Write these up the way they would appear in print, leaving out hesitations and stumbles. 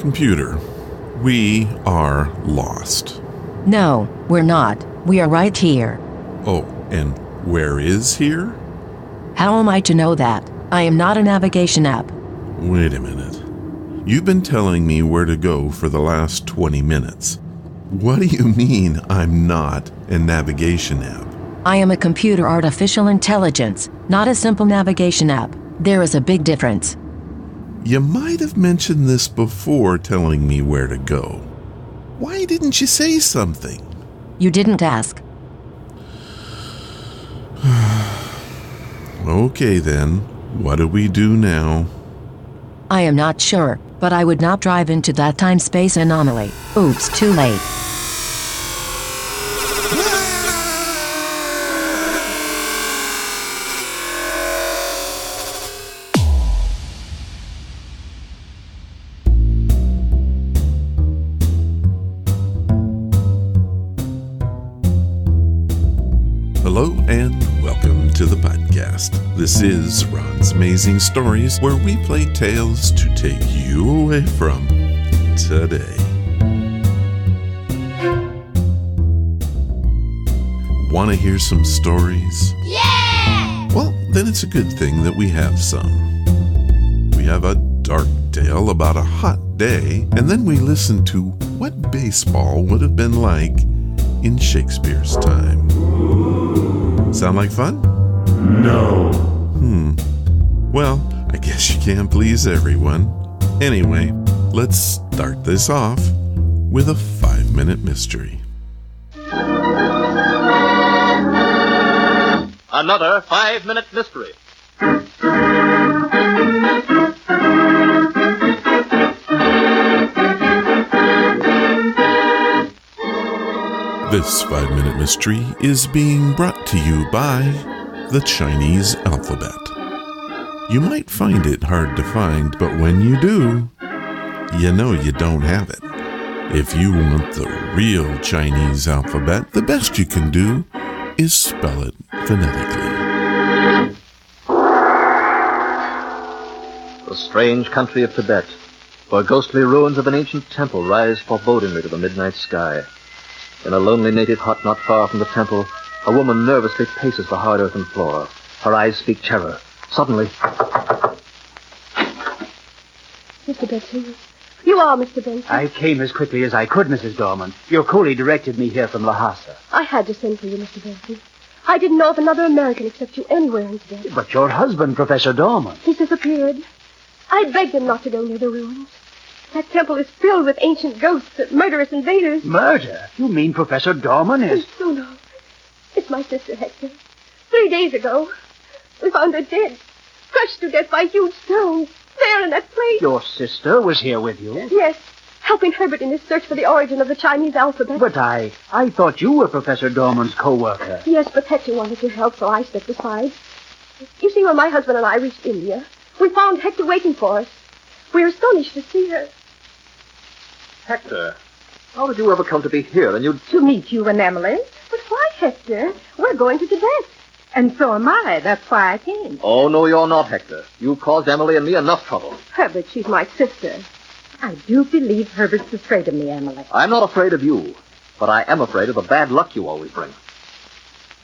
Computer, we are lost. No, we're not. We are right here. Oh, and where is here? How am I to know that? I am not a navigation app. Wait a minute. You've been telling me where to go for the last 20 minutes. What do you mean I'm not a navigation app? I am a computer artificial intelligence, not a simple navigation app. There is a big difference. You might have mentioned this before telling me where to go. Why didn't you say something? You didn't ask. Okay then, what do we do now? I am not sure, but I would not drive into that time-space anomaly. Oops, too late. Hello and welcome to the podcast. This is Ron's Amazing Stories, where we play tales to take you away from today. Want to hear some stories? Yeah! Well, then it's a good thing that we have some. We have a dark tale about a hot day, and then we listen to what baseball would have been like in Shakespeare's time. Sound like fun? No. Well, I guess you can't please everyone. Anyway, let's start this off with a 5-minute mystery. Another 5-minute mystery. This 5-minute mystery is being brought to you by the Chinese alphabet. You might find it hard to find, but when you do, you know you don't have it. If you want the real Chinese alphabet, the best you can do is spell it phonetically. The strange country of Tibet, where ghostly ruins of an ancient temple rise forebodingly to the midnight sky. In a lonely native hut not far from the temple, a woman nervously paces the hard earthen floor. Her eyes speak terror. Suddenly... Mr. Benson. You are Mr. Benson. I came as quickly as I could, Mrs. Dorman. Your coolie directed me here from Lhasa. I had to send for you, Mr. Benson. I didn't know of another American except you anywhere in Tibet. But your husband, Professor Dorman. He's disappeared. I begged him not to go near the ruins. That temple is filled with ancient ghosts and murderous invaders. Murder? You mean Professor Dorman is... Oh, no. It's my sister, Hector. 3 days ago, we found her dead, crushed to death by huge stones, there in that place. Your sister was here with you? Yes, helping Herbert in his search for the origin of the Chinese alphabet. But I thought you were Professor Dorman's co-worker. Yes, but Hector wanted to help, so I stepped aside. You see, when my husband and I reached India, we found Hector waiting for us. We were astonished to see her. Hector, how did you ever come to be here? And To meet you and Emily. But why, Hector? We're going to Tibet. And so am I. That's why I came. Oh, no, you're not, Hector. You caused Emily and me enough trouble. Herbert, she's my sister. I do believe Herbert's afraid of me, Emily. I'm not afraid of you, but I am afraid of the bad luck you always bring.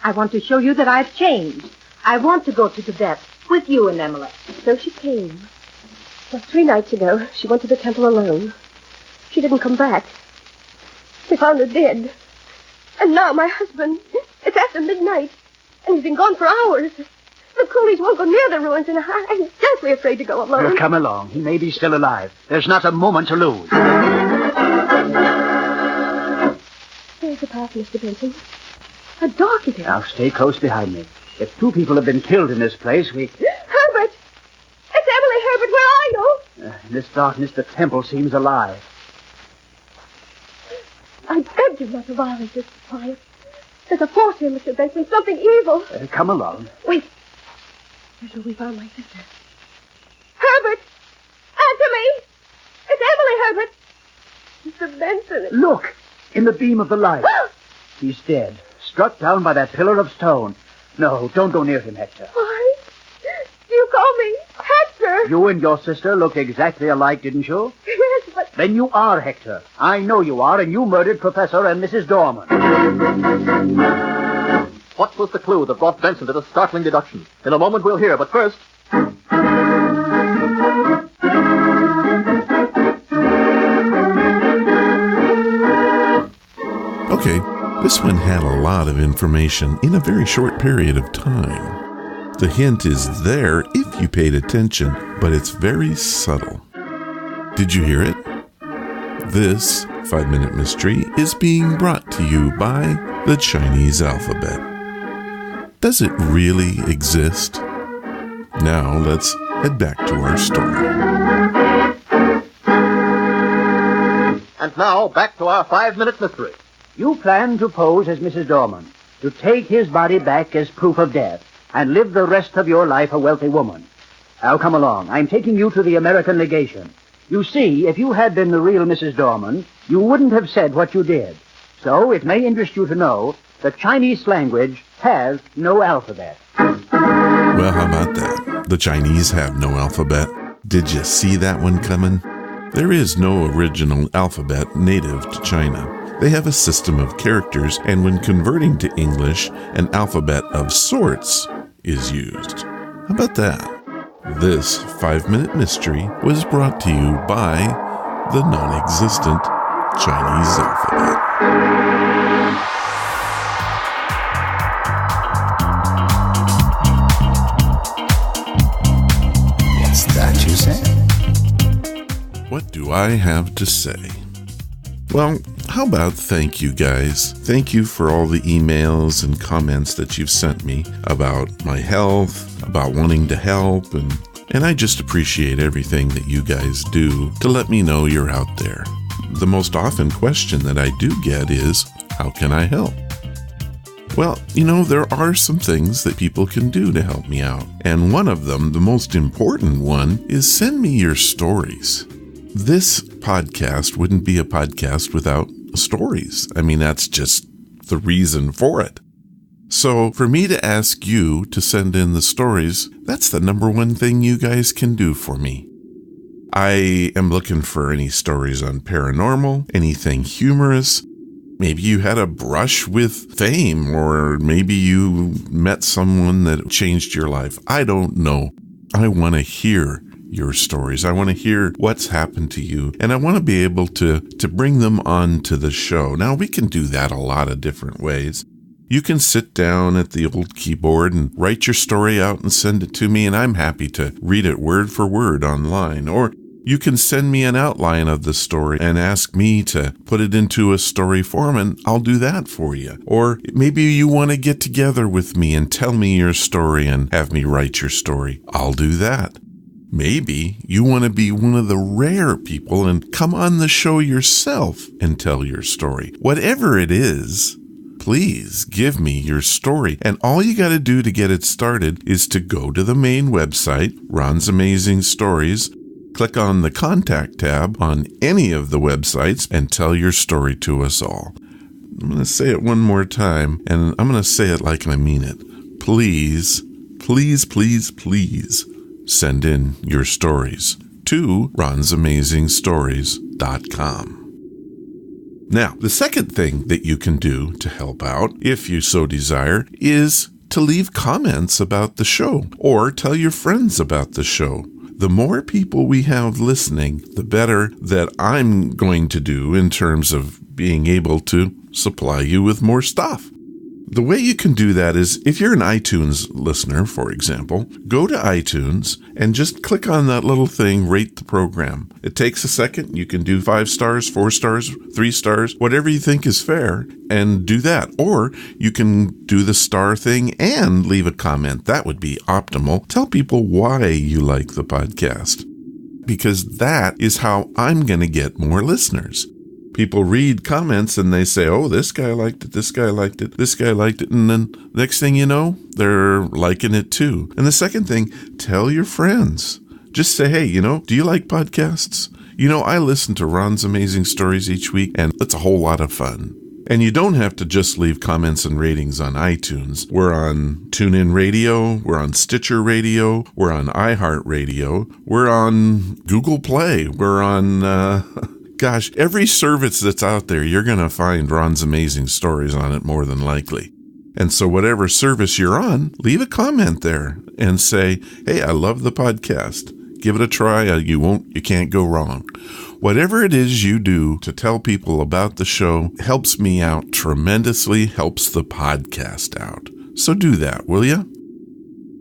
I want to show you that I've changed. I want to go to Tibet with you and Emily. So she came. Well, 3 nights ago, she went to the temple alone. She didn't come back. We found her dead. And now my husband, it's after midnight, and he's been gone for hours. The coolies won't go near the ruins, and I'm deathly afraid to go alone. Well, come along. He may be still alive. There's not a moment to lose. There's the path, Mr. Benson. How dark it is. Now, stay close behind me. If 2 people have been killed in this place, we... Herbert! It's Emily, Herbert. Where are you? In this darkness, the temple seems alive. I begged you not to violate this quiet. There's a force here, Mr. Benson. Something evil. Come along. Wait. Here's where we found my sister. Herbert! Answer me! It's Emily, Herbert! Mr. Benson. Look! In the beam of the light. He's dead. Struck down by that pillar of stone. No, don't go near him, Hector. Why? You call me Hector? You and your sister look exactly alike, didn't you? Yes, but Then you are Hector. I know you are, and you murdered Professor and Mrs. Dorman. What was the clue that brought Benson to the startling deduction? In a moment we'll hear, but first... Okay, this one had a lot of information in a very short period of time. The hint is there if you paid attention, but it's very subtle. Did you hear it? This 5-Minute Mystery is being brought to you by the Chinese alphabet. Does it really exist? Now let's head back to our story. And now, back to our 5-minute mystery. You plan to pose as Mrs. Dorman, to take his body back as proof of death, and live the rest of your life a wealthy woman. Now come along. I'm taking you to the American legation. You see, if you had been the real Mrs. Dorman, you wouldn't have said what you did. So it may interest you to know the Chinese language has no alphabet. Well, how about that? The Chinese have no alphabet. Did you see that one coming? There is no original alphabet native to China. They have a system of characters, and when converting to English, an alphabet of sorts is used. How about that? This 5-minute mystery was brought to you by the non-existent Chinese alphabet. What's that you say? What do I have to say? Well, how about thank you guys? Thank you for all the emails and comments that you've sent me about my health, about wanting to help, and I just appreciate everything that you guys do to let me know you're out there. The most often question that I do get is, how can I help? Well, there are some things that people can do to help me out. And one of them, the most important one, is send me your stories. This podcast wouldn't be a podcast without stories. I mean, that's just the reason for it. So for me to ask you to send in the stories, that's the number one thing you guys can do for me. I am looking for any stories on paranormal, anything humorous. Maybe you had a brush with fame, or maybe you met someone that changed your life. I don't know. I want to hear your stories. I want to hear what's happened to you, and I want to be able to bring them on to the show. Now, we can do that a lot of different ways. You can sit down at the old keyboard and write your story out and send it to me, and I'm happy to read it word for word online. Or you can send me an outline of the story and ask me to put it into a story form, and I'll do that for you. Or maybe you want to get together with me and tell me your story and have me write your story. I'll do that. Maybe you want to be one of the rare people and come on the show yourself and tell your story. Whatever it is, please give me your story. And all you got to do to get it started is to go to the main website, Ron's Amazing Stories, click on the Contact tab on any of the websites, and tell your story to us all. I'm going to say it one more time, and I'm going to say it like I mean it. Please, please, please, please send in your stories to ronsamazingstories.com. Now, the second thing that you can do to help out, if you so desire, is to leave comments about the show or tell your friends about the show. The more people we have listening, the better that I'm going to do in terms of being able to supply you with more stuff. The way you can do that is, if you're an iTunes listener, for example, go to iTunes and just click on that little thing, rate the program. It takes a second. You can do 5 stars, 4 stars, 3 stars, whatever you think is fair, and do that. Or you can do the star thing and leave a comment. That would be optimal. Tell people why you like the podcast, because that is how I'm going to get more listeners. People read comments and they say, oh, this guy liked it, this guy liked it, this guy liked it. And then next thing you know, they're liking it too. And the second thing, tell your friends. Just say, hey, do you like podcasts? I listen to Ron's Amazing Stories each week, and it's a whole lot of fun. And you don't have to just leave comments and ratings on iTunes. We're on TuneIn Radio, we're on Stitcher Radio, we're on iHeartRadio, we're on Google Play, we're on Gosh, every service that's out there, you're going to find Ron's Amazing Stories on it more than likely. And so whatever service you're on, leave a comment there and say, hey, I love the podcast. Give it a try. You can't go wrong. Whatever it is you do to tell people about the show helps me out tremendously, helps the podcast out. So do that, will you?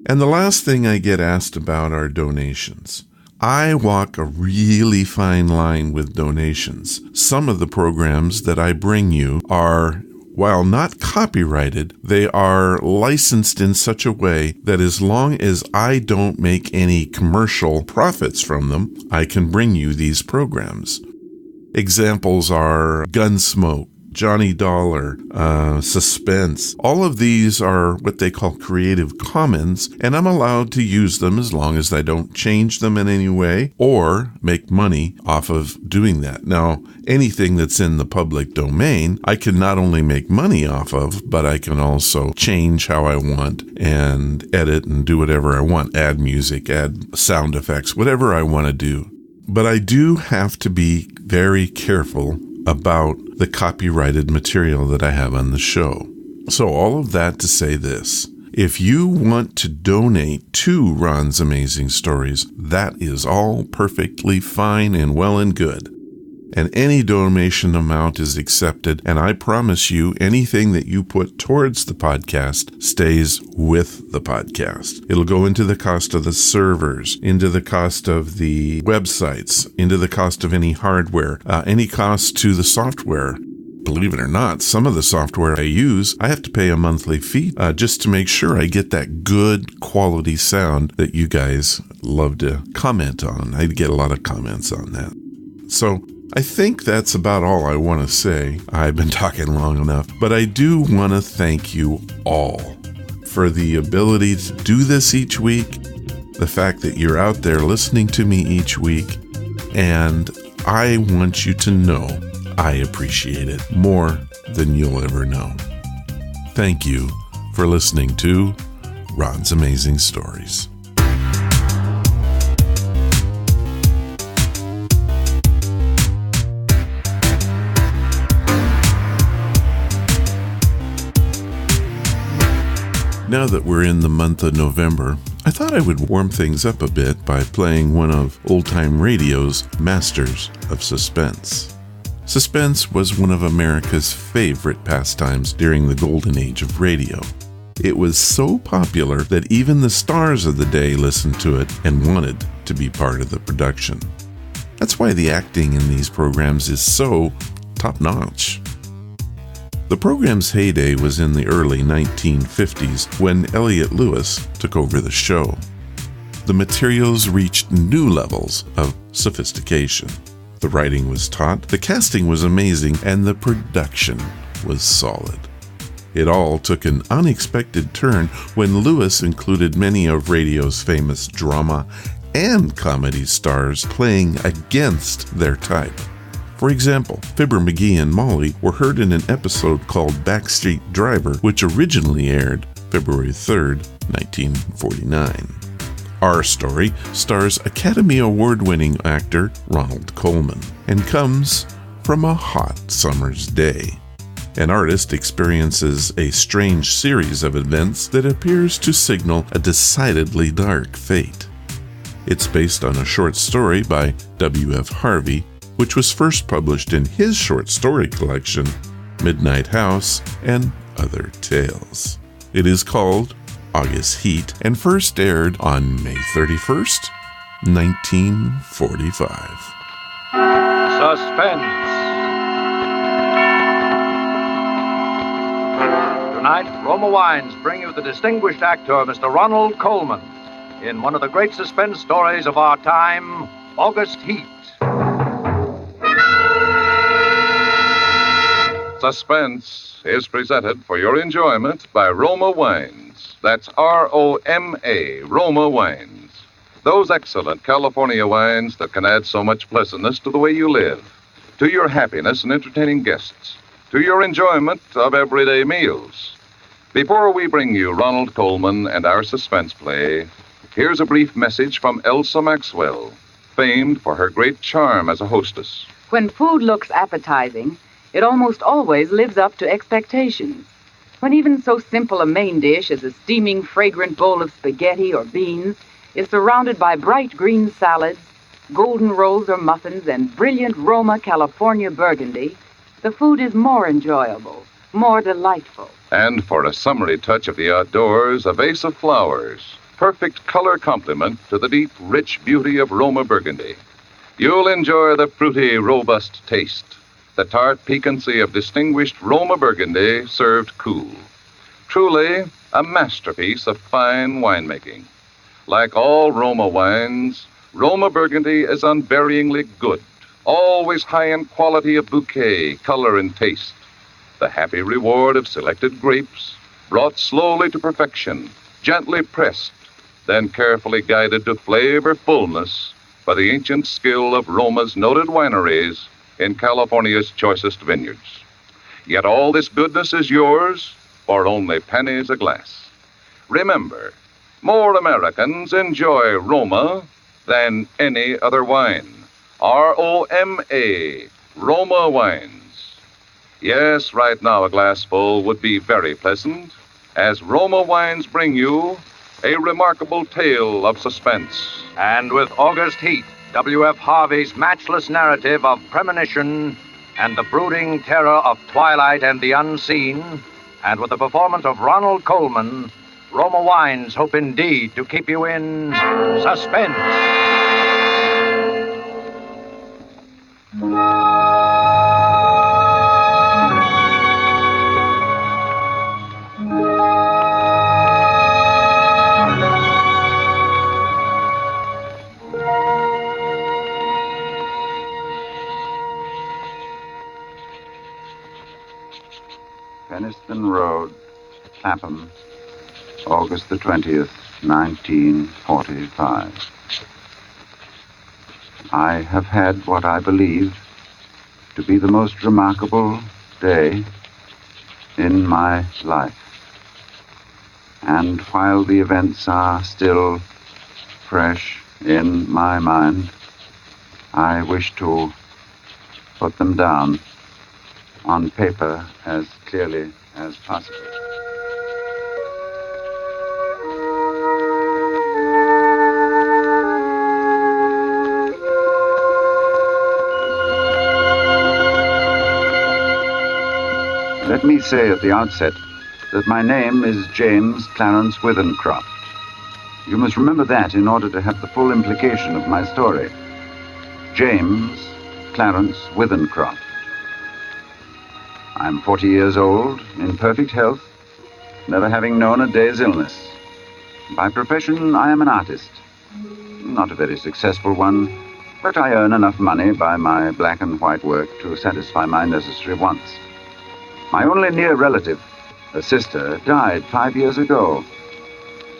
And the last thing I get asked about are donations. I walk a really fine line with donations. Some of the programs that I bring you are, while not copyrighted, they are licensed in such a way that as long as I don't make any commercial profits from them, I can bring you these programs. Examples are Gunsmoke, Johnny Dollar, Suspense. All of these are what they call Creative Commons, and I'm allowed to use them as long as I don't change them in any way or make money off of doing that. Now, anything that's in the public domain, I can not only make money off of, but I can also change how I want and edit and do whatever I want, add music, add sound effects, whatever I want to do. But I do have to be very careful about the copyrighted material that I have on the show. So all of that to say this. If you want to donate to Ron's Amazing Stories, that is all perfectly fine and well and good. And any donation amount is accepted, and I promise you anything that you put towards the podcast stays with the podcast. It'll go into the cost of the servers, into the cost of the websites, into the cost of any hardware, any cost to the software. Believe it or not, some of the software I use, I have to pay a monthly fee just to make sure I get that good quality sound that you guys love to comment on. I get a lot of comments on that. So I think that's about all I want to say. I've been talking long enough, but I do want to thank you all for the ability to do this each week, the fact that you're out there listening to me each week, and I want you to know I appreciate it more than you'll ever know. Thank you for listening to Ron's Amazing Stories. Now that we're in the month of November, I thought I would warm things up a bit by playing one of old-time radio's masters of suspense. Suspense was one of America's favorite pastimes during the golden age of radio. It was so popular that even the stars of the day listened to it and wanted to be part of the production. That's why the acting in these programs is so top-notch. The program's heyday was in the early 1950s when Elliott Lewis took over the show. The materials reached new levels of sophistication. The writing was taut, the casting was amazing, and the production was solid. It all took an unexpected turn when Lewis included many of radio's famous drama and comedy stars playing against their type. For example, Fibber McGee and Molly were heard in an episode called Backstreet Driver, which originally aired February 3rd, 1949. Our story stars Academy Award-winning actor Ronald Colman and comes from a hot summer's day. An artist experiences a strange series of events that appears to signal a decidedly dark fate. It's based on a short story by W.F. Harvey, which was first published in his short story collection, Midnight House and Other Tales. It is called August Heat and first aired on May 31st, 1945. Suspense. Tonight, Roma Wines bring you the distinguished actor, Mr. Ronald Colman, in one of the great suspense stories of our time, August Heat. Suspense is presented for your enjoyment by Roma Wines. That's R-O-M-A, Roma Wines. Those excellent California wines that can add so much pleasantness to the way you live, to your happiness in entertaining guests, to your enjoyment of everyday meals. Before we bring you Ronald Colman and our suspense play, here's a brief message from Elsa Maxwell, famed for her great charm as a hostess. When food looks appetizing, it almost always lives up to expectations. When even so simple a main dish as a steaming, fragrant bowl of spaghetti or beans is surrounded by bright green salads, golden rolls or muffins, and brilliant Roma California burgundy, the food is more enjoyable, more delightful. And for a summery touch of the outdoors, a vase of flowers. Perfect color complement to the deep, rich beauty of Roma burgundy. You'll enjoy the fruity, robust taste, the tart piquancy of distinguished Roma burgundy served cool. Truly a masterpiece of fine winemaking. Like all Roma wines, Roma burgundy is unvaryingly good, always high in quality of bouquet, color, and taste. The happy reward of selected grapes, brought slowly to perfection, gently pressed, then carefully guided to flavor fullness by the ancient skill of Roma's noted wineries in California's choicest vineyards. Yet all this goodness is yours for only pennies a glass. Remember, more Americans enjoy Roma than any other wine. R-O-M-A, Roma wines. Yes, right now a glassful would be very pleasant, as Roma wines bring you a remarkable tale of suspense. And with August heat, W.F. Harvey's matchless narrative of premonition and the brooding terror of twilight and the unseen, and with the performance of Ronald Colman, Roma wines hope indeed to keep you in suspense. Peniston Road, Clapham, August the 20th, 1945. I have had what I believe to be the most remarkable day in my life. And while the events are still fresh in my mind, I wish to put them down on paper as clearly as possible. Let me say at the outset that my name is James Clarence Withencroft. You must remember that in order to have the full implication of my story. James Clarence Withencroft. I'm 40 years old, in perfect health, never having known a day's illness. By profession, I am an artist. Not a very successful one, but I earn enough money by my black and white work to satisfy my necessary wants. My only near relative, a sister, died 5 years ago,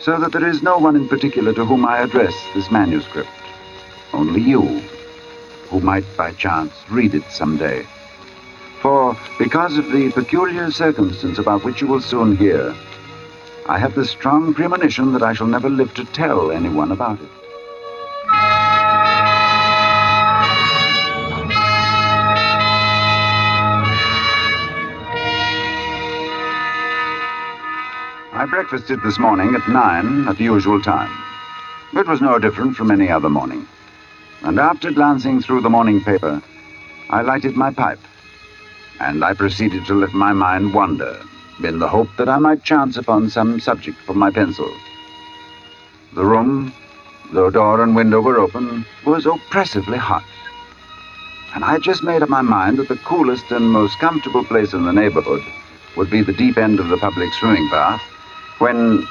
so that there is no one in particular to whom I address this manuscript. Only you, who might by chance read it someday. For, because of the peculiar circumstance about which you will soon hear, I have the strong premonition that I shall never live to tell anyone about it. I breakfasted this morning at 9 at the usual time. It was no different from any other morning. And after glancing through the morning paper, I lighted my pipe. And I proceeded to let my mind wander, in the hope that I might chance upon some subject for my pencil. The room, though door and window were open, was oppressively hot. And I had just made up my mind that the coolest and most comfortable place in the neighborhood would be the deep end of the public swimming bath, when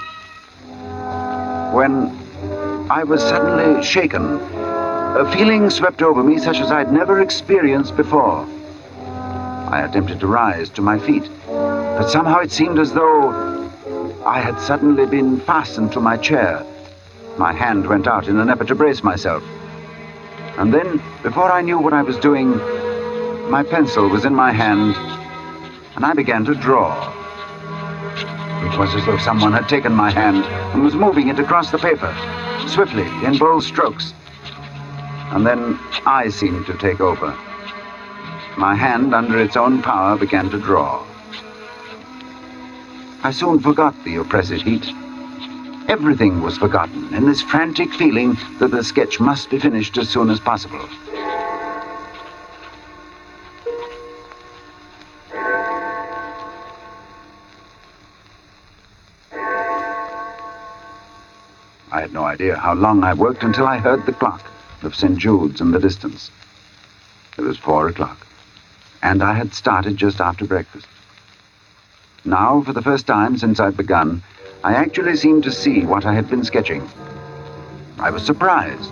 I was suddenly shaken. A feeling swept over me such as I'd never experienced before. I attempted to rise to my feet, but somehow it seemed as though I had suddenly been fastened to my chair. My hand went out in an effort to brace myself. And then, before I knew what I was doing, my pencil was in my hand, and I began to draw. It was as though someone had taken my hand and was moving it across the paper, swiftly, in bold strokes. And then I seemed to take over. my hand under its own power began to draw. I soon forgot the oppressive heat. Everything was forgotten in this frantic feeling that the sketch must be finished as soon as possible. I had no idea how long I worked until I heard the clock of St. Jude's in the distance. It was 4 o'clock, and I had started just after breakfast. Now, for the first time since I'd begun, I actually seemed to see what I had been sketching. I was surprised.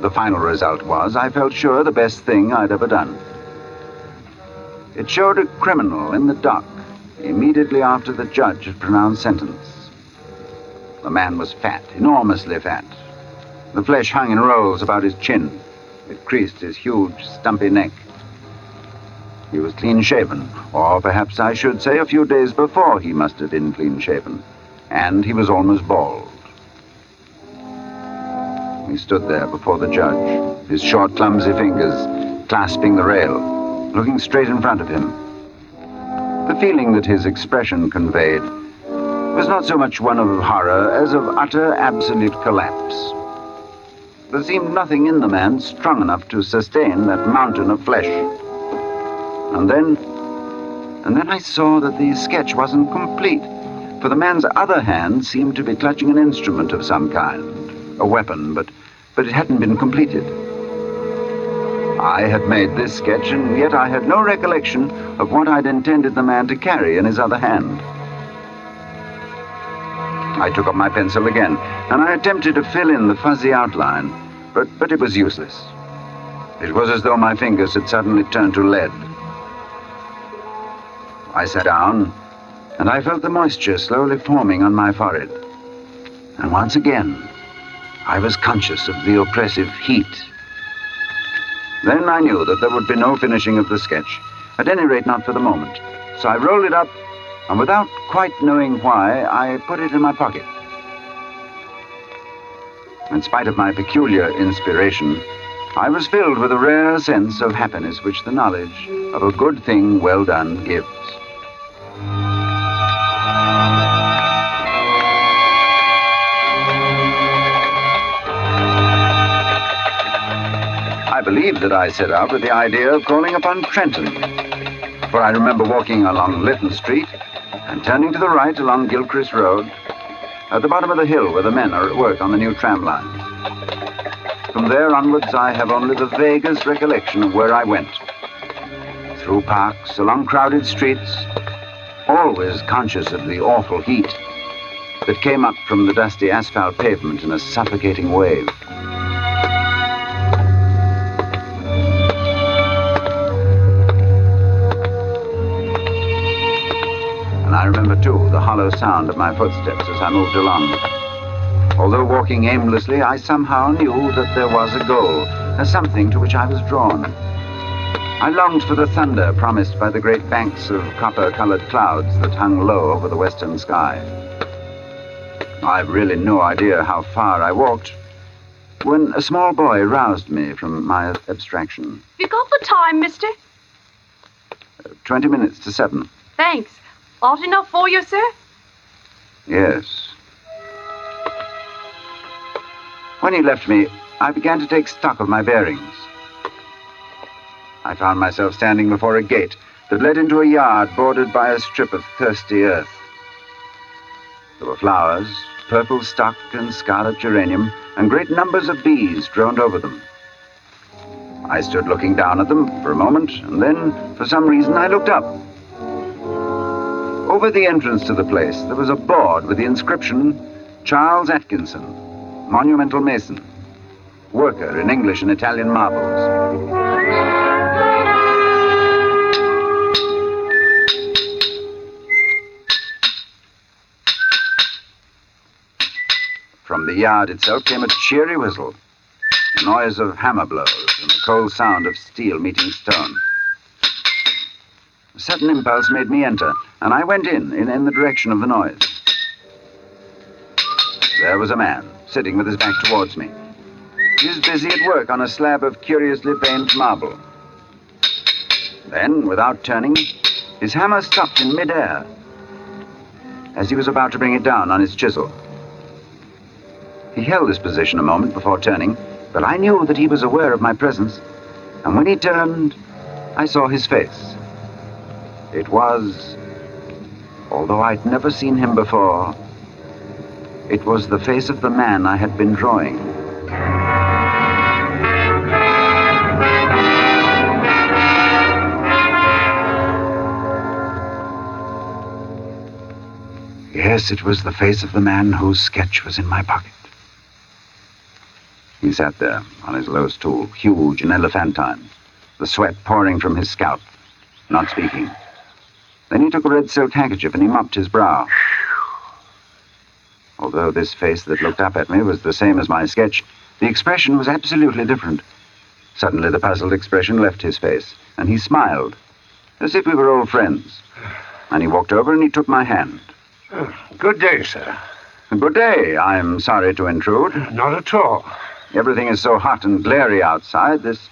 The final result was, I felt sure, the best thing I'd ever done. It showed a criminal in the dock immediately after the judge had pronounced sentence. The man was fat, enormously fat. The flesh hung in rolls about his chin. It creased his huge, stumpy neck. He was clean-shaven, or perhaps I should say a few days before he must have been clean-shaven, and he was almost bald. He stood there before the judge, his short, clumsy fingers clasping the rail, looking straight in front of him. The feeling that his expression conveyed was not so much one of horror as of utter, absolute collapse. There seemed nothing in the man strong enough to sustain that mountain of flesh. And then I saw that the sketch wasn't complete, for the man's other hand seemed to be clutching an instrument of some kind, a weapon, but it hadn't been completed. I had made this sketch, and yet I had no recollection of what I'd intended the man to carry in his other hand. I took up my pencil again, and I attempted to fill in the fuzzy outline, but it was useless. It was as though my fingers had suddenly turned to lead. I sat down, and I felt the moisture slowly forming on my forehead. And once again, I was conscious of the oppressive heat. Then I knew that there would be no finishing of the sketch, at any rate not for the moment. So I rolled it up, and without quite knowing why, I put it in my pocket. In spite of my peculiar inspiration, I was filled with a rare sense of happiness which the knowledge of a good thing well done gives. I believe that I set out with the idea of calling upon Trenton, for I remember walking along Lytton Street and turning to the right along Gilchrist Road, at the bottom of the hill where the men are at work on the new tram line. From there onwards, I have only the vaguest recollection of where I went. Through parks, along crowded streets, always conscious of the awful heat that came up from the dusty asphalt pavement in a suffocating wave. And I remember, too, the hollow sound of my footsteps as I moved along. Although walking aimlessly, I somehow knew that there was a goal, a something to which I was drawn. I longed for the thunder promised by the great banks of copper-colored clouds that hung low over the western sky. I've really no idea how far I walked when a small boy roused me from my abstraction. You got the time, mister? 20 minutes to 7. Thanks. Hot enough for you, sir? Yes. When he left me, I began to take stock of my bearings. I found myself standing before a gate that led into a yard bordered by a strip of thirsty earth. There were flowers, purple stock and scarlet geranium, and great numbers of bees droned over them. I stood looking down at them for a moment, and then, for some reason, I looked up. Over the entrance to the place, there was a board with the inscription, Charles Atkinson, Monumental Mason, worker in English and Italian marbles. From the yard itself came a cheery whistle, the noise of hammer blows and the cold sound of steel meeting stone. A sudden impulse made me enter, and I went in the direction of the noise. There was a man, sitting with his back towards me. He was busy at work on a slab of curiously veined marble. Then, without turning, his hammer stopped in midair as he was about to bring it down on his chisel. He held this position a moment before turning, but I knew that he was aware of my presence, and when he turned, I saw his face. It was, although I'd never seen him before, it was the face of the man I had been drawing. Yes, it was the face of the man whose sketch was in my pocket. He sat there on his low stool, huge and elephantine, the sweat pouring from his scalp, not speaking. Then he took a red silk handkerchief and he mopped his brow. Although this face that looked up at me was the same as my sketch, the expression was absolutely different. Suddenly the puzzled expression left his face, and he smiled, as if we were old friends. And he walked over and he took my hand. Good day, sir. Good day. I'm sorry to intrude. Not at all. Everything is so hot and glary outside. This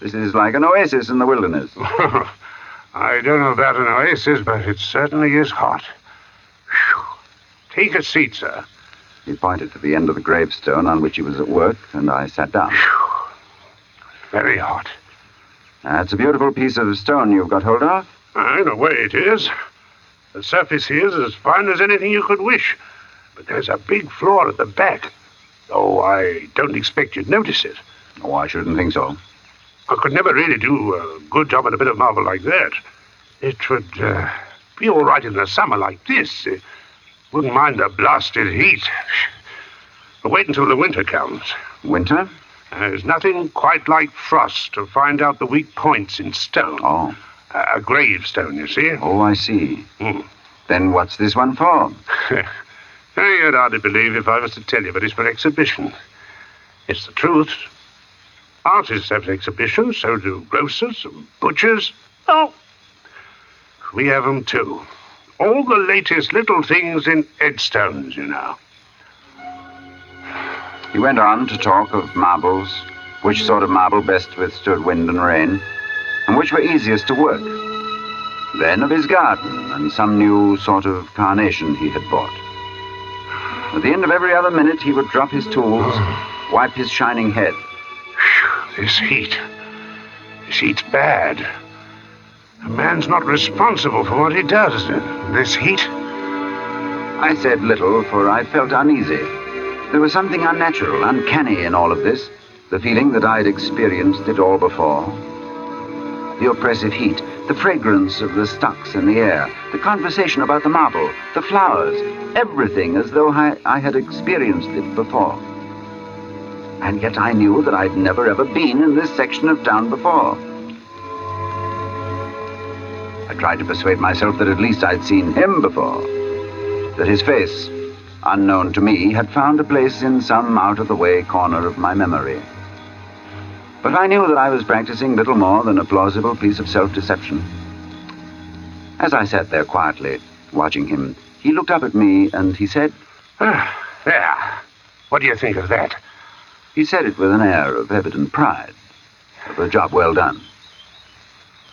is like an oasis in the wilderness. I don't know about an oasis, but it certainly is hot. Whew. Take a seat, sir. He pointed to the end of the gravestone on which he was at work, and I sat down. Whew. Very hot. That's a beautiful piece of stone you've got hold of. In a way it is. The surface here is as fine as anything you could wish, but there's a big flaw at the back. Oh, I don't expect you'd notice it. Oh, I shouldn't think so. I could never really do a good job at a bit of marble like that. It would be all right in the summer like this. Wouldn't mind the blasted heat. But wait until the winter comes. Winter? There's nothing quite like frost to find out the weak points in stone. Oh. A gravestone, you see. Oh, I see. Then what's this one for? You'd hardly believe if I was to tell you, but it's for exhibition. It's the truth. Artists have exhibitions, so do grocers and butchers. Oh, we have them too. All the latest little things in headstones, you know. He went on to talk of marbles, which sort of marble best withstood wind and rain, and which were easiest to work. Then of his garden and some new sort of carnation he had bought. At the end of every other minute, he would drop his tools, wipe his shining head. This heat's bad. A man's not responsible for what he does. This heat. I said little, for I felt uneasy. There was something unnatural, uncanny in all of this, the feeling that I'd experienced it all before. The oppressive heat, the fragrance of the stocks in the air, the conversation about the marble, the flowers, everything as though I had experienced it before. And yet I knew that I'd never ever been in this section of town before. I tried to persuade myself that at least I'd seen him before, that his face, unknown to me, had found a place in some out-of-the-way corner of my memory. But I knew that I was practicing little more than a plausible piece of self-deception. As I sat there quietly, watching him, he looked up at me and he said, There. What do you think of that? He said it with an air of evident pride, of a job well done.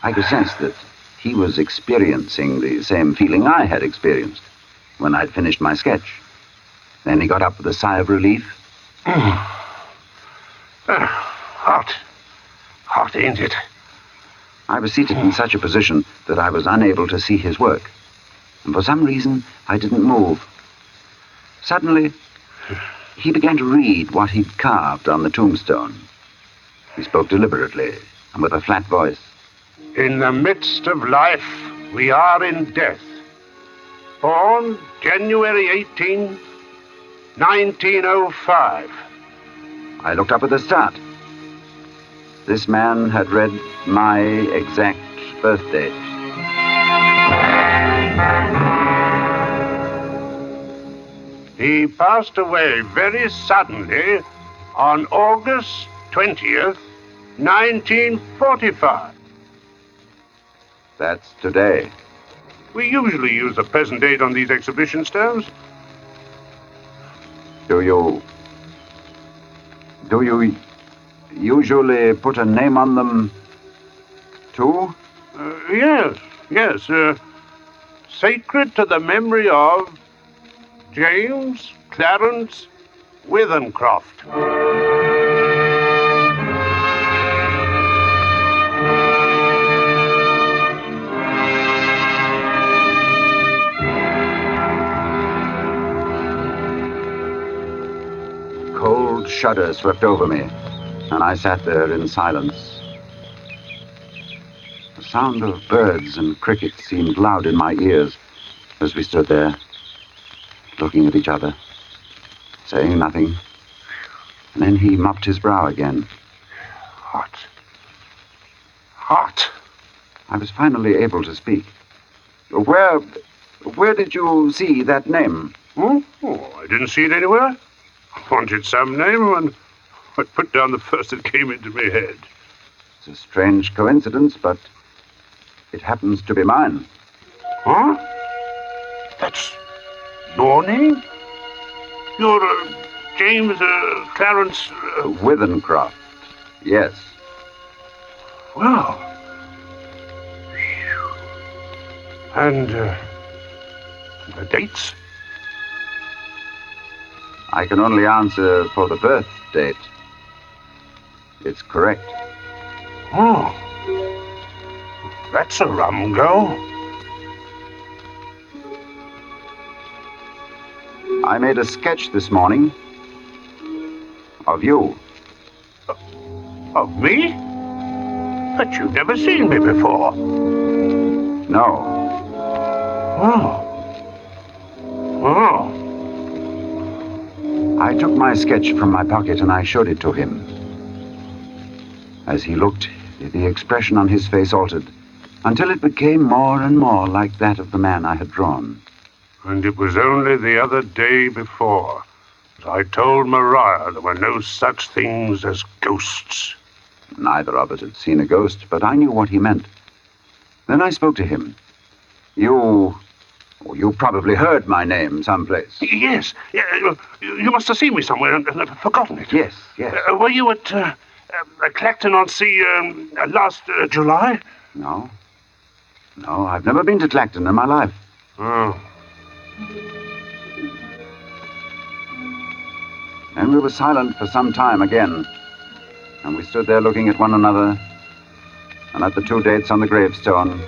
I could sense that he was experiencing the same feeling I had experienced when I'd finished my sketch. Then he got up with a sigh of relief. Hot, ain't it? I was seated in such a position that I was unable to see his work, and for some reason I didn't move. Suddenly, he began to read what he'd carved on the tombstone. He spoke deliberately and with a flat voice. In the midst of life, we are in death. Born January 18, 1905. I looked up at the start. This man had read my exact birth date. He passed away very suddenly on August 20th, 1945. That's today. We usually use the present date on these exhibition stones. Do you usually put a name on them, too? Yes. Sacred to the memory of James Clarence Withencroft. Cold shudder swept over me, and I sat there in silence. The sound of birds and crickets seemed loud in my ears as we stood there, looking at each other, saying nothing. And then he mopped his brow again. Hot. I was finally able to speak. Where did you see that name? Oh, I didn't see it anywhere. I wanted some name, and I put down the first that came into my head. It's a strange coincidence, but it happens to be mine. Huh? That's your name? You're James Clarence... Withencroft, yes. Well... And the dates? I can only answer for the birth date. It's correct. Oh. That's a rum go. I made a sketch this morning of you. Of me? But you've never seen me before. No. Oh. I took my sketch from my pocket and I showed it to him. As he looked, the expression on his face altered until it became more and more like that of the man I had drawn. And it was only the other day before that I told Maria there were no such things as ghosts. Neither of us had seen a ghost, but I knew what he meant. Then I spoke to him. You probably heard my name someplace. Yes. You must have seen me somewhere and forgotten it. Yes. Were you at Clacton-on-Sea last July? No, I've never been to Clacton in my life. Oh. And we were silent for some time again. And we stood there looking at one another and at the two dates on the gravestone.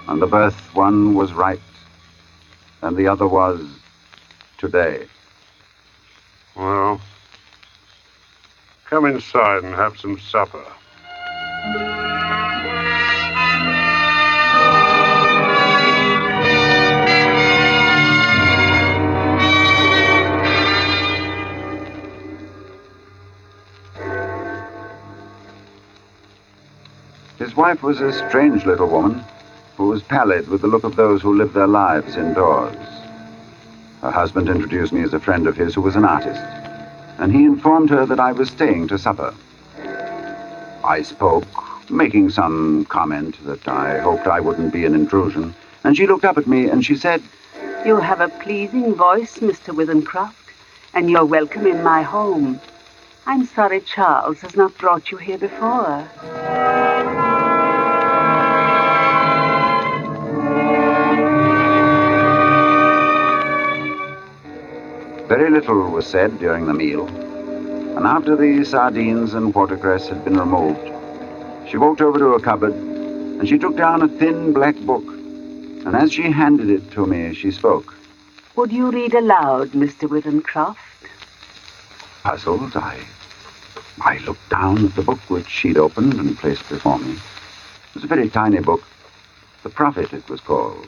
And the birth one was right, and the other was today. Well, come inside and have some supper. His wife was a strange little woman who was pallid with the look of those who live their lives indoors. Her husband introduced me as a friend of his who was an artist, and he informed her that I was staying to supper. I spoke, making some comment that I hoped I wouldn't be an intrusion, and she looked up at me and she said, "You have a pleasing voice, Mr. Withencroft, and you're welcome in my home. I'm sorry Charles has not brought you here before." Very little was said during the meal, and after the sardines and watercress had been removed, she walked over to a cupboard and she took down a thin black book, and as she handed it to me, she spoke. "Would you read aloud, Mr. Withencroft?" Puzzled, I looked down at the book which she'd opened and placed before me. It was a very tiny book. The Prophet, it was called,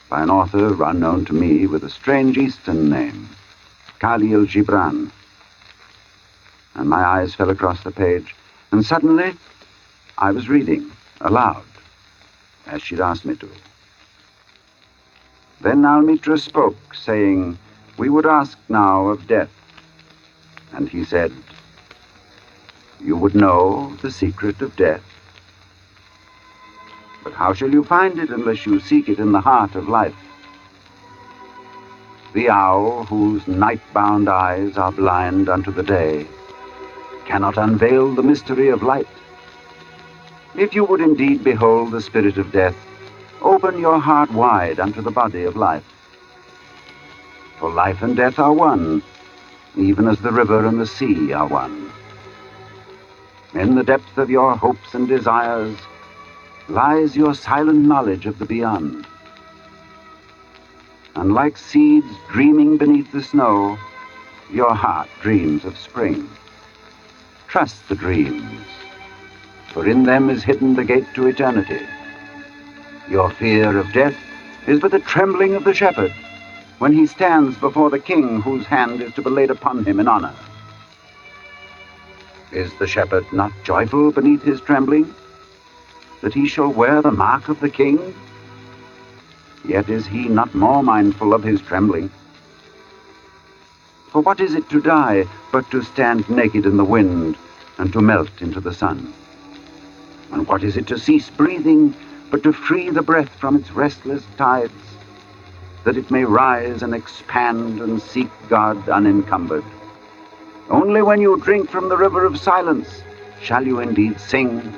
by an author unknown to me with a strange Eastern name, Khalil Gibran. And my eyes fell across the page, and suddenly I was reading aloud, as she'd asked me to. Then Almitra spoke, saying, "We would ask now of death." And he said, "You would know the secret of death. But how shall you find it unless you seek it in the heart of life? The owl, whose night-bound eyes are blind unto the day, cannot unveil the mystery of light. If you would indeed behold the spirit of death, open your heart wide unto the body of life. For life and death are one, even as the river and the sea are one. In the depth of your hopes and desires lies your silent knowledge of the beyond. And like seeds dreaming beneath the snow, your heart dreams of spring. Trust the dreams, for in them is hidden the gate to eternity. Your fear of death is but the trembling of the shepherd when he stands before the king whose hand is to be laid upon him in honor. Is the shepherd not joyful beneath his trembling, that he shall wear the mark of the king? Yet is he not more mindful of his trembling. For what is it to die but to stand naked in the wind and to melt into the sun? And what is it to cease breathing but to free the breath from its restless tides, that it may rise and expand and seek God unencumbered? Only when you drink from the river of silence shall you indeed sing.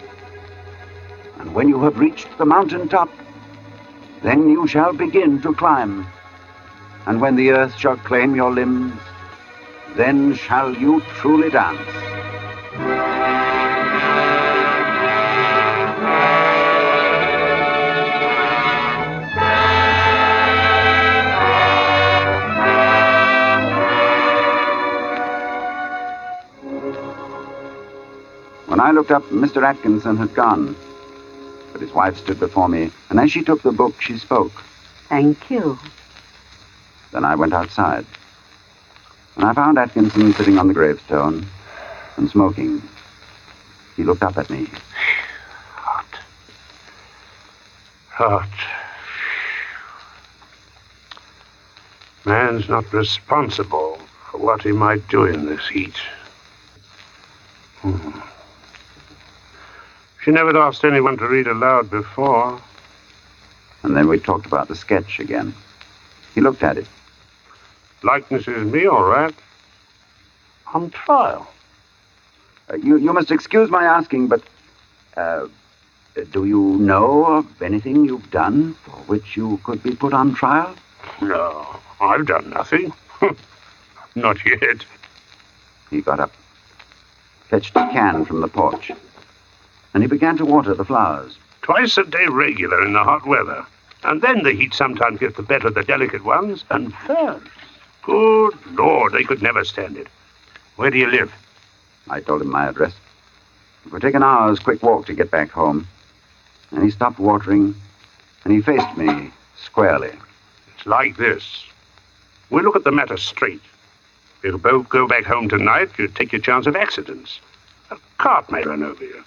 And when you have reached the mountain top, then you shall begin to climb. And when the earth shall claim your limbs, then shall you truly dance. When I looked up, Mr. Atkinson had gone. But his wife stood before me, and as she took the book, she spoke. Thank you. Then I went outside. And I found Atkinson sitting on the gravestone and smoking. He looked up at me. Hot. Man's not responsible for what he might do in this heat. She never asked anyone to read aloud before. And then we talked about the sketch again. He looked at it. Likeness is me, all right. On trial. You must excuse my asking, but do you know of anything you've done for which you could be put on trial? No, I've done nothing. Not yet. He got up, fetched a can from the porch, and he began to water the flowers. Twice a day regular in the hot weather. And then the heat sometimes gets the better of the delicate ones, and ferns. Good Lord, they could never stand it. Where do you live? I told him my address. It would take an hour's quick walk to get back home. And he stopped watering, and he faced me squarely. It's like this. We'll look at the matter straight. If you both go back home tonight, you take your chance of accidents. A cart may run over you.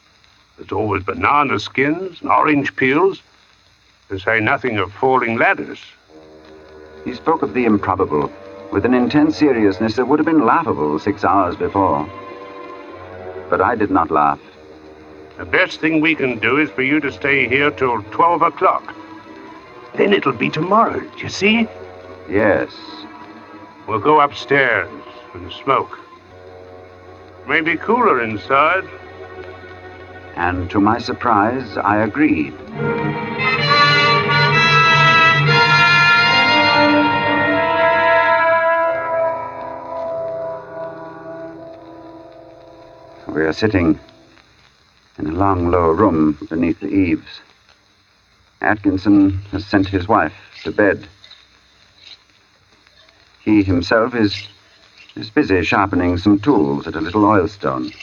There's always banana skins and orange peels, to say nothing of falling ladders. He spoke of the improbable with an intense seriousness that would have been laughable 6 hours before. But I did not laugh. The best thing we can do is for you to stay here till 12 o'clock. Then it'll be tomorrow, do you see? Yes. We'll go upstairs and smoke. Maybe cooler inside. And to my surprise, I agreed. We are sitting in a long, low room beneath the eaves. Atkinson has sent his wife to bed. He himself is busy sharpening some tools at a little oilstone,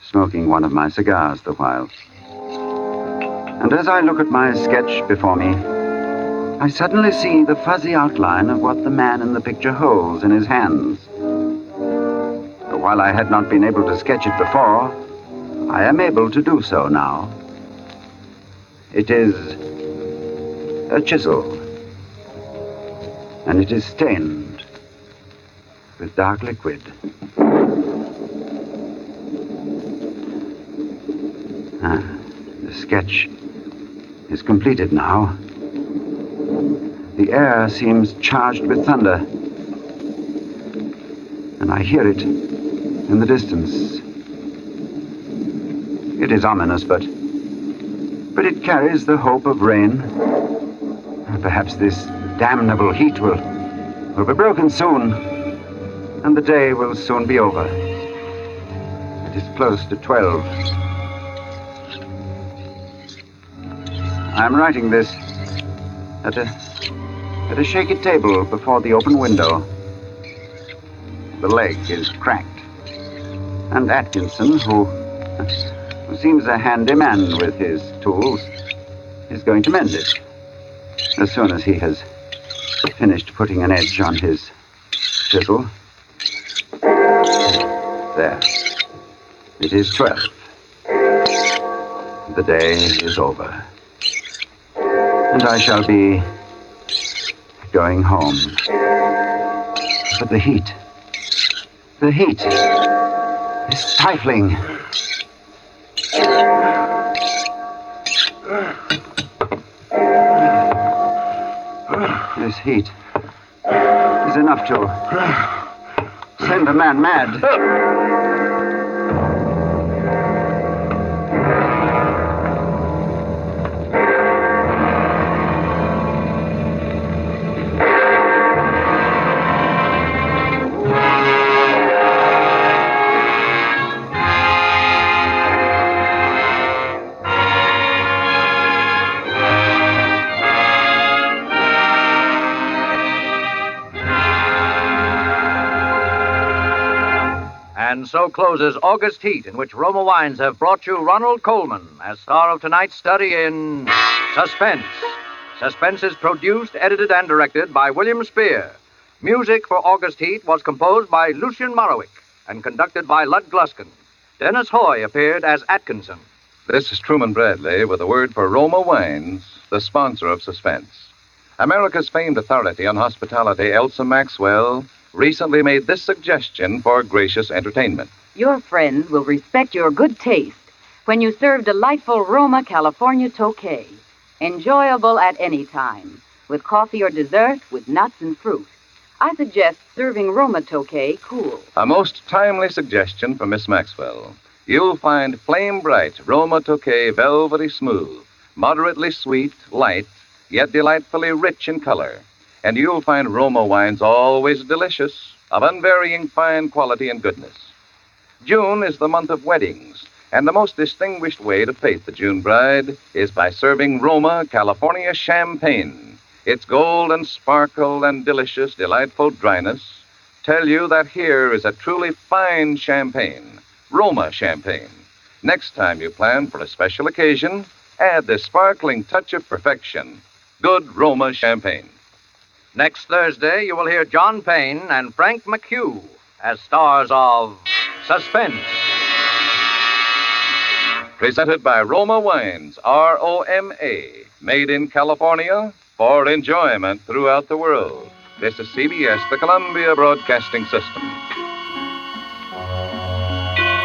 smoking one of my cigars the while. And as I look at my sketch before me, I suddenly see the fuzzy outline of what the man in the picture holds in his hands. But while I had not been able to sketch it before, I am able to do so now. It is a chisel, and it is stained with dark liquid. The sketch is completed now. The air seems charged with thunder, and I hear it in the distance. It is ominous, but but it carries the hope of rain. Perhaps this damnable heat will be broken soon, and the day will soon be over. It is close to 12. I'm writing this at a shaky table before the open window. The leg is cracked, and Atkinson, who seems a handy man with his tools, is going to mend it as soon as he has finished putting an edge on his chisel. There. It is 12. The day is over, and I shall be going home. But the heat is stifling. This heat is enough to send a man mad. And so closes August Heat, in which Roma Wines have brought you Ronald Colman as star of tonight's study in Suspense. Suspense is produced, edited, and directed by William Spear. Music for August Heat was composed by Lucien Morawick and conducted by Lud Gluskin. Dennis Hoy appeared as Atkinson. This is Truman Bradley with a word for Roma Wines, the sponsor of Suspense. America's famed authority on hospitality, Elsa Maxwell, recently made this suggestion for gracious entertainment. Your friends will respect your good taste when you serve delightful Roma California Tokay. Enjoyable at any time, with coffee or dessert, with nuts and fruit. I suggest serving Roma Tokay cool. A most timely suggestion from Miss Maxwell. You'll find flame bright Roma Tokay velvety smooth, moderately sweet, light, yet delightfully rich in color. And you'll find Roma wines always delicious, of unvarying fine quality and goodness. June is the month of weddings, and the most distinguished way to face the June bride is by serving Roma California champagne. Its gold and sparkle and delicious, delightful dryness tell you that here is a truly fine champagne, Roma champagne. Next time you plan for a special occasion, add this sparkling touch of perfection, good Roma champagne. Next Thursday, you will hear John Payne and Frank McHugh as stars of Suspense. Presented by Roma Wines, R-O-M-A, made in California for enjoyment throughout the world. This is CBS, the Columbia Broadcasting System.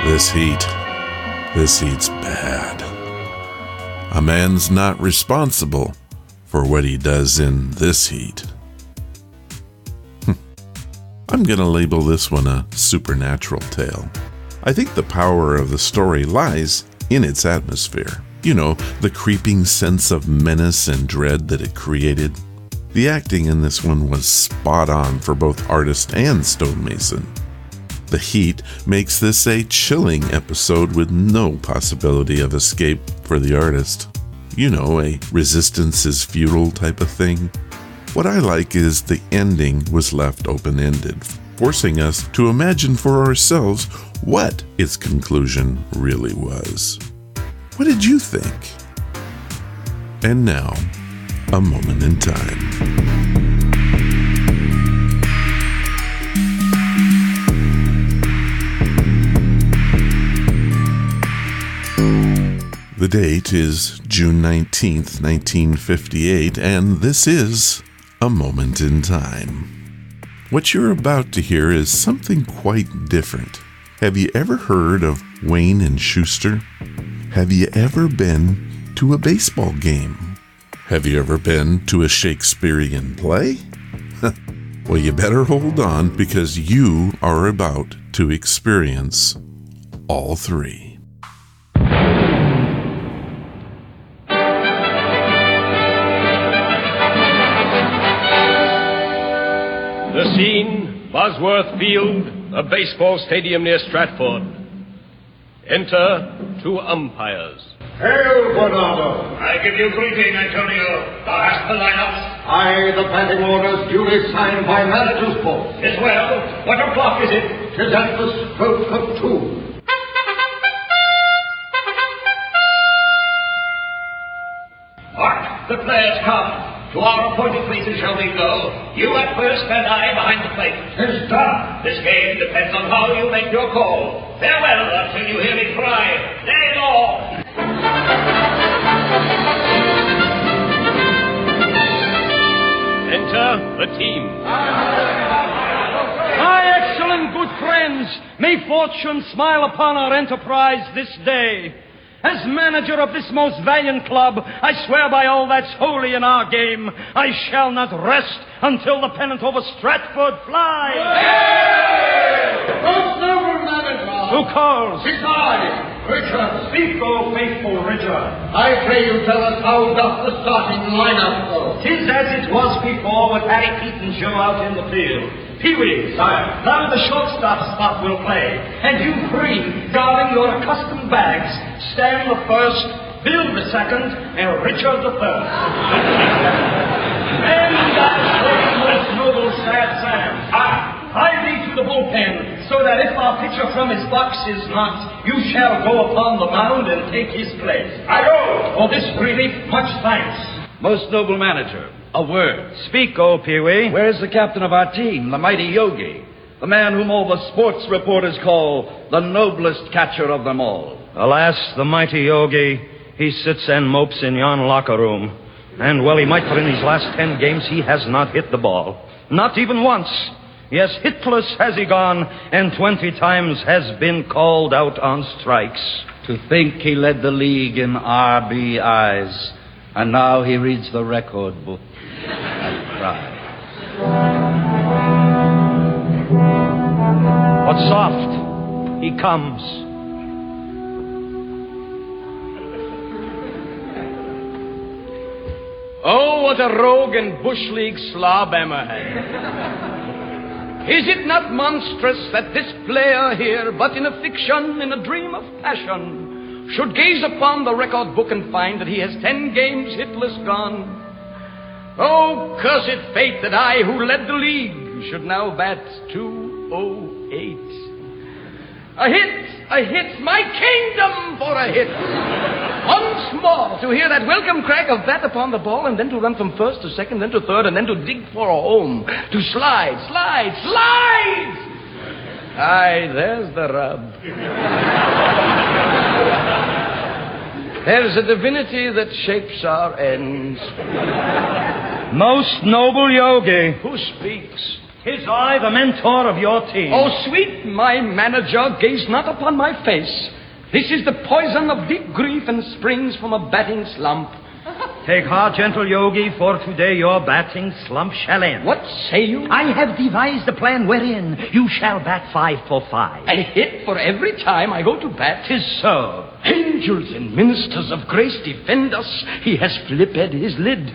This heat's bad. A man's not responsible for what he does in this heat. I'm going to label this one a supernatural tale. I think the power of the story lies in its atmosphere. You know, the creeping sense of menace and dread that it created. The acting in this one was spot on for both artist and stonemason. The heat makes this a chilling episode with no possibility of escape for the artist. You know, a resistance is futile type of thing. What I like is the ending was left open-ended, forcing us to imagine for ourselves what its conclusion really was. What did you think? And now, a moment in time. The date is June 19th, 1958, and this is A Moment in Time. What you're about to hear is something quite different. Have you ever heard of Wayne and Schuster? Have you ever been to a baseball game? Have you ever been to a Shakespearean play? Well, you better hold on, because you are about to experience all three. Scene, Bosworth Field, a baseball stadium near Stratford. Enter 2 umpires. Hail, Bernardo. I give you greeting, Antonio. Thou hast the lineups. Aye, the batting orders duly signed by manager's book. Yes, well, what o'clock is it? 'Tis at the stroke of 2. Hark, the players come. To our appointed places shall we go. You at first and I behind the plate. 'Tis done. This game depends on how you make your call. Farewell until you hear me cry, "Play all!" Enter the team. My excellent good friends, may fortune smile upon our enterprise this day. As manager of this most valiant club, I swear by all that's holy in our game, I shall not rest until the pennant over Stratford flies. Most noble manager. Who calls? Tis I, Richard. Speak, O faithful Richard. I pray you tell us how doth the starting lineup go. 'Tis as it was before with Harry Keaton show out in the field. Pee-wee, sire, thou the shortstop spot will play, and you three, guarding your accustomed bags, Stan the first, Bill the second, and Richard the third. And that's the most noble sad Sam. I lead to the bullpen, so that if our pitcher from his box is not, you shall go upon the mound and take his place. I go! For this relief, much thanks. Most noble manager, a word. Speak, O Pee-wee. Where's the captain of our team, the mighty Yogi? The man whom all the sports reporters call the noblest catcher of them all. Alas, the mighty Yogi, he sits and mopes in yon locker room. And well he might, for in these last 10 games he has not hit the ball. Not even once. Yes, hitless has he gone, and 20 times has been called out on strikes. To think he led the league in RBIs, and now he reads the record book. I cry. But soft, he comes. Oh, what a rogue and bush league slob am I. Is it not monstrous that this player here, but in a fiction, in a dream of passion, should gaze upon the record book and find that he has 10 games hitless gone? Oh, cursed fate that I, who led the league, should now bat 208. A hit, my kingdom for a hit. Once more, to hear that welcome crack of bat upon the ball, and then to run from first to second, then to third, and then to dig for a home. To slide. Aye, there's the rub. There's a divinity that shapes our ends. Most noble Yogi. Who speaks? 'Tis I, the mentor of your team. Oh, sweet my manager, gaze not upon my face. This is the poison of deep grief and springs from a batting slump. Take heart, gentle Yogi, for today your batting slump shall end. What say you? I have devised a plan wherein you shall bat 5 for 5. A hit for every time I go to bat? 'Tis so. Angels and ministers of grace defend us. He has flipped his lid.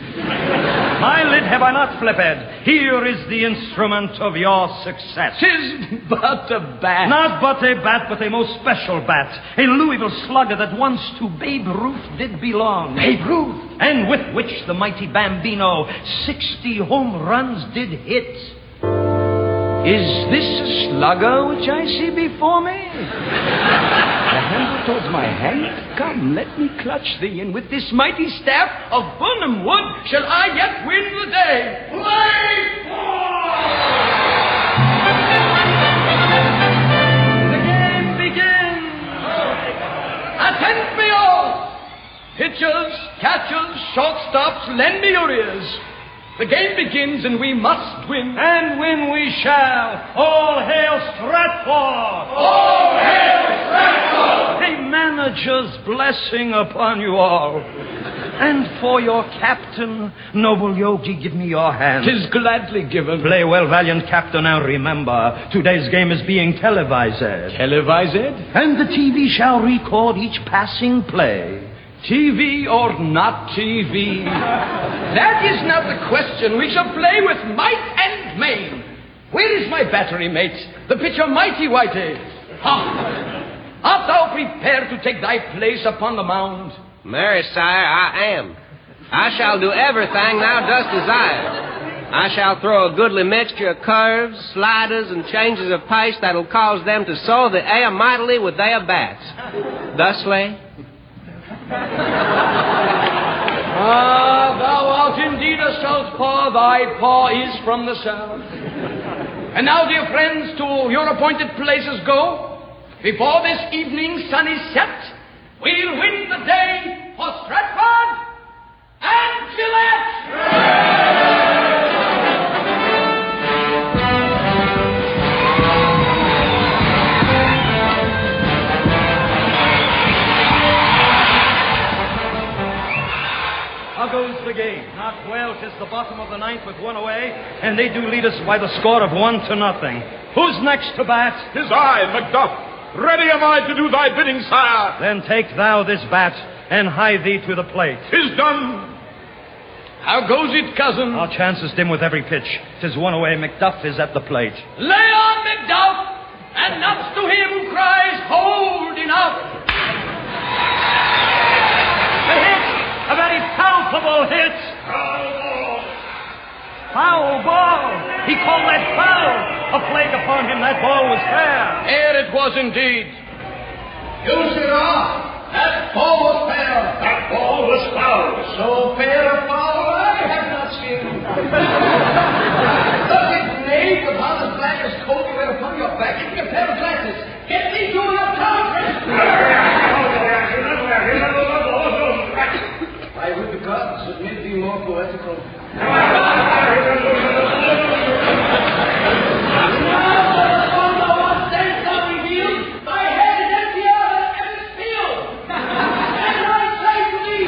My lid have I not flipped. Here is the instrument of your success. 'Tis but a bat. Not but a bat, but a most special bat. A Louisville slugger that once to Babe Ruth did belong. Babe Ruth? And with which the mighty Bambino 60 home runs did hit. Is this a slugger which I see before me? The handle towards my hand? Come, let me clutch thee, and with this mighty staff of Burnham wood shall I yet win the day. Play ball! The game begins. Attend me all. Pitchers, catchers, shortstops, lend me your ears. The game begins and we must win. And win we shall. All hail Stratford! All hail Stratford! A manager's blessing upon you all. And for your captain, noble Yogi, give me your hand. 'Tis gladly given. Play well, valiant captain, and remember, today's game is being televised. Televised? And the TV shall record each passing play. TV or not TV? That is not the question. We shall play with might and main. Where is my battery, mate? The pitcher mighty whitey. Art thou prepared to take thy place upon the mound? Marry, sire, I am. I shall do everything thou dost desire. I shall throw a goodly mixture of curves, sliders, and changes of pace that'll cause them to soar the air mightily with their bats. Thusly. Thou art indeed a southpaw, thy paw is from the south. And now, dear friends, to your appointed places go. Before this evening's sun is set, we'll win the day for Stratford and Gillette! How goes the game? Not well. 'Tis the bottom of the ninth with one away, and they do lead us by the score of 1-0. Who's next to bat? 'Tis I, Macduff. Ready am I to do thy bidding, sire. Then take thou this bat and hie thee to the plate. 'Tis done. How goes it, cousin? Our chances dim with every pitch. 'Tis one away. Macduff is at the plate. Lay on, Macduff, and nuts to him who cries, hold enough. A hit! A very palpable hit! Foul ball! He called that foul! A plague upon him, that ball was fair. Fair it was indeed. You, sirrah, that ball was fair. That ball was foul. So fair a foul I have not seen. Does it nave upon the blackest coat you wear upon your back? Give me a pair of glasses. Get thee to your conference. I would the gods it may be more poetical.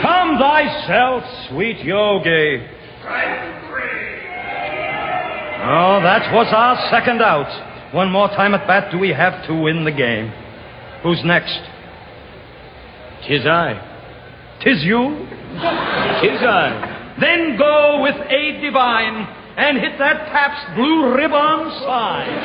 Calm thyself, sweet yogi. Oh, that was our second out. One more time at bat do we have to win the game. Who's next? 'Tis I. 'Tis you? 'Tis I. Then go with aid divine and hit that Pabst Blue Ribbon sign.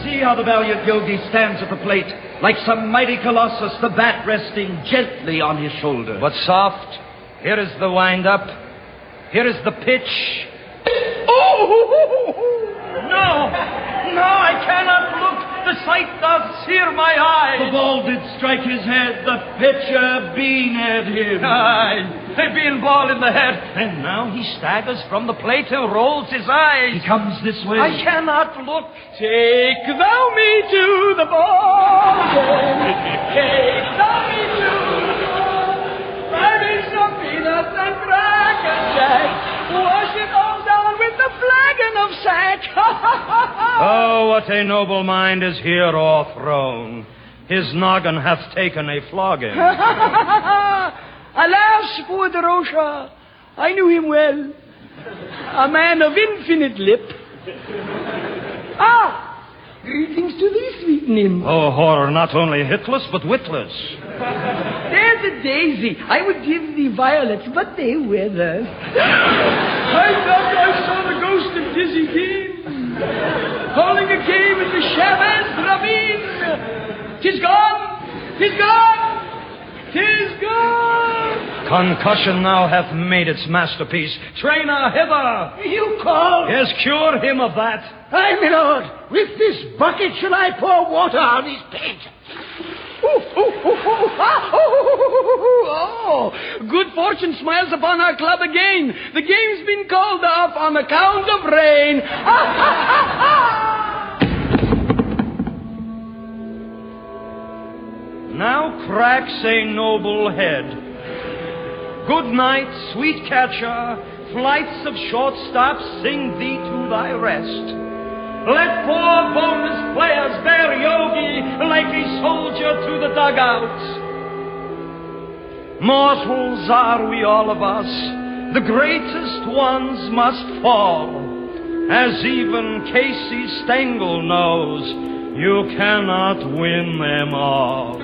See how the valiant yogi stands at the plate, like some mighty colossus, the bat resting gently on his shoulder. But soft. Here is the wind-up. Here is the pitch. Oh! No! No, I cannot look. The sight doth sear my eyes. The ball did strike his head, the pitcher being at him. Aye, a being ball in the head. And now he staggers from the plate and rolls his eyes. He comes this way. I cannot look. Take thou me to the ball game. Take thou me to the ball. Buy me some peanuts and cracker jack. Wash it all down with the flagon of sack. Oh, what a noble mind is here o'erthrown. His noggin hath taken a flogging. Alas, poor Derosha, I knew him well. A man of infinite lip. Greetings to thee, sweet nymph. Oh, horror, not only hitless, but witless. There's a daisy. I would give thee violets, but they wither. I thought I saw the ghost of Dizzy Dean, holding a game in the Chavez Ravine. 'Tis gone! 'Tis gone! 'Tis gone! Concussion now hath made its masterpiece. Trainer, hither! You call? Yes, cure him of that. Aye, my lord. With this bucket shall I pour water on his paint. Oh, good fortune smiles upon our club again. The game's been called off on account of rain. Now cracks a noble head. Good night, sweet catcher. Flights of shortstops sing thee to thy rest. Let poor bonus players bear Yogi like a soldier to the dugout. Mortals are we all of us. The greatest ones must fall. As even Casey Stengel knows, you cannot win them all.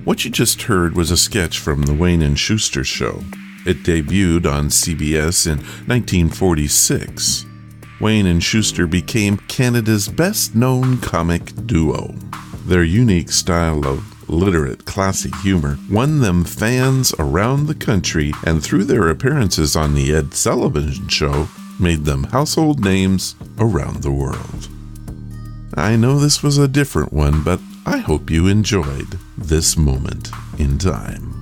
What you just heard was a sketch from the Wayne and Schuster Show. It debuted on CBS in 1946. Wayne and Schuster became Canada's best-known comic duo. Their unique style of literate, classy humor won them fans around the country, and through their appearances on The Ed Sullivan Show, made them household names around the world. I know this was a different one, but I hope you enjoyed this moment in time.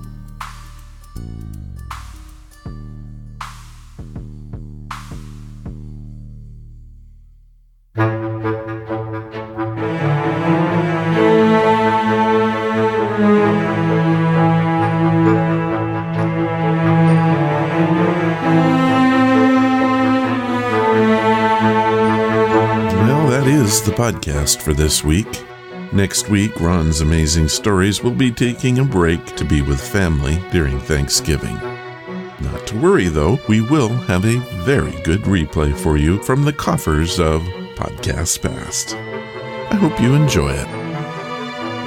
The podcast for this week. Next week, Ron's Amazing Stories will be taking a break to be with family during Thanksgiving. Not to worry, though, we will have a very good replay for you from the coffers of Podcasts Past. I hope you enjoy it.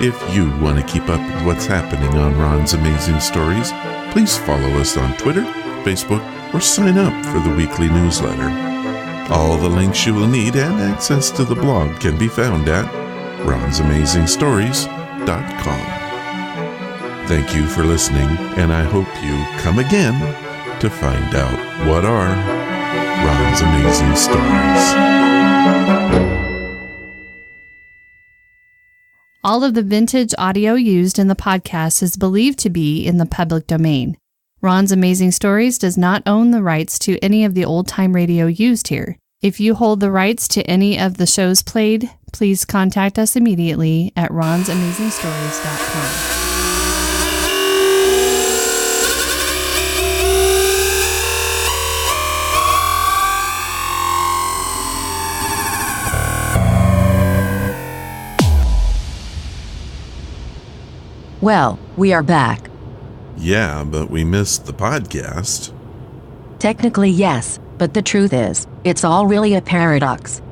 If you want to keep up with what's happening on Ron's Amazing Stories, please follow us on Twitter, Facebook, or sign up for the weekly newsletter. All the links you will need and access to the blog can be found at ronsamazingstories.com. Thank you for listening, and I hope you come again to find out what are Ron's Amazing Stories. All of the vintage audio used in the podcast is believed to be in the public domain. Ron's Amazing Stories does not own the rights to any of the old-time radio used here. If you hold the rights to any of the shows played, please contact us immediately at ronsamazingstories.com. Well, we are back. Yeah, but we missed the podcast. Technically, yes, but the truth is, it's all really a paradox.